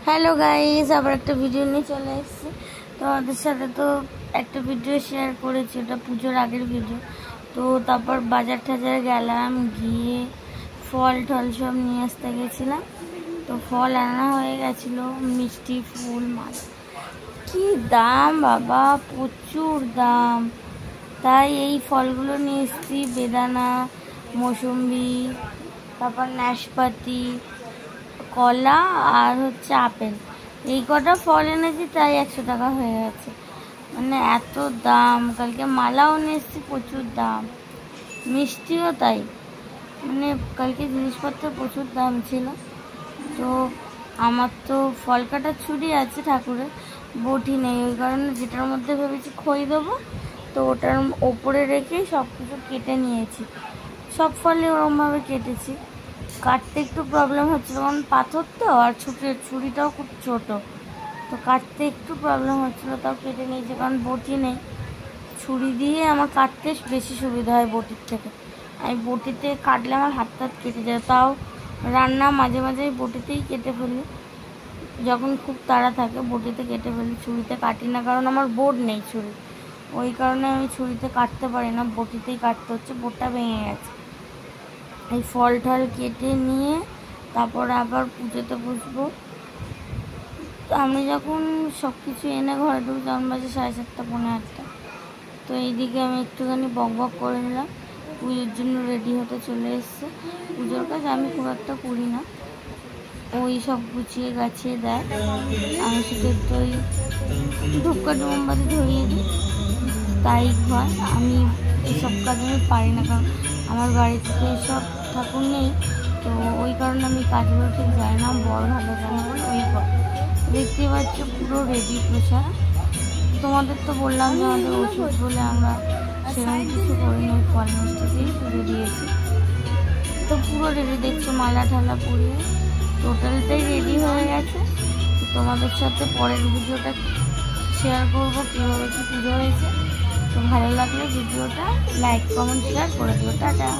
Hello guys, আবার একটা video নিয়ে চলে এসেছি। তোমাদের সাথে তো একটা ভিডিও শেয়ার করেছি, ওটা পুজোর আগের ভিডিও। তো তারপর বাজার টাজারে গেলাম, গিয়ে ফল টল সব নিয়ে আসতে গেছিলাম। তো ফল আনা হয়ে গেছিলো, মিষ্টি, ফুল, মাছ। কি দাম বাবা, প্রচুর দাম। তাই এই ফলগুলো নিয়ে এসেছি, বেদানা, মৌসুম্বি, তারপর নাশপাতি, কলা আর হচ্ছে আপেল। এই কটা ফল এনেছি, তাই 100 টাকা হয়ে গেছে। মানে এত দাম। কালকে মালাও নিয়ে এসেছি, প্রচুর দাম। মিষ্টিও তাই, মানে কালকে জিনিসপত্রের প্রচুর দাম ছিল। তো আমার তো ফল কাটার ছুরি আছে ঠাকুরের, বটি নেই, ওই কারণে যেটার মধ্যে ভেবেছি খই দেবো, তো ওটার ওপরে রেখেই সব কিছু কেটে নিয়েছি। সব ফলে ওরকমভাবে কেটেছি। কাটতে একটু প্রবলেম হচ্ছিলো, কারণ পাথর তো, আর ছুরিটাও খুব ছোট, তো কাটতে একটু প্রবলেম হচ্ছিলো, তাও কেটে নিয়েছি। কারণ বটি নেই, ছুরি দিয়ে আমার কাটতে বেশি সুবিধা হয় বটির থেকে। আমি বটিতে কাটলে আমার হাত কেটে যায়। তাও রান্না মাঝে মাঝে বটিতেই কেটে ফেলি, যখন খুব তাড়া থাকে বটিতে কেটে ফেলি, ছুরিতে কাটি না, কারণ আমার বোর্ড নেই ছুরি। ওই কারণে আমি ছুরিতে কাটতে পারি না, বটিতেই কাটতে হচ্ছে, বোর্ডটা ভেঙে গেছে। এই ফল টল কেটে নিয়ে তারপর আবার পুজোতে বসবো। তো আমি যখন সব কিছু এনে ঘরে ঢুকি তখন বাজে 7:30, পৌনে 8টা। তো এইদিকে আমি একটুখানি বক বক করে নিলাম, পুজোর জন্য রেডি হতে চলে এসছে। পুজোর কাজ আমি খুব একটা করি না, ওই সব গুছিয়ে গাছিয়ে দেয়। আমি শুধু একটু ওই ধূপকাঠি মোমবাতি ধরিয়ে দিই, তাই হয়। আমি এইসব কাজ আমি পারি না, কারণ আমার বাড়িতে তো এইসব ঠাকুর নেই, তো ওই কারণে আমি কাজগুলো ঠিক যাই না। বড় ভালো জানা ওই দেখতে পাচ্ছ পুরো রেডি প্রসাদ। তোমাদের তো বললাম যে আমাদের ওষুধ বলে আমরা সেরকম কিছু করিনি, ওই ফল মিষ্টি দিয়েই পুজো দিয়েছি। তো পুরো রেডি, দেখছো মালা ঠালা পরিয়ে টোটালটাই রেডি হয়ে গেছে। তোমাদের সাথে পরের ভিডিওটা শেয়ার করবো কীভাবে কি পুজো হয়েছে। তো ভালো লাগলে ভিডিওটা লাইক, কমেন্ট, শেয়ার করে দিও। টাটা।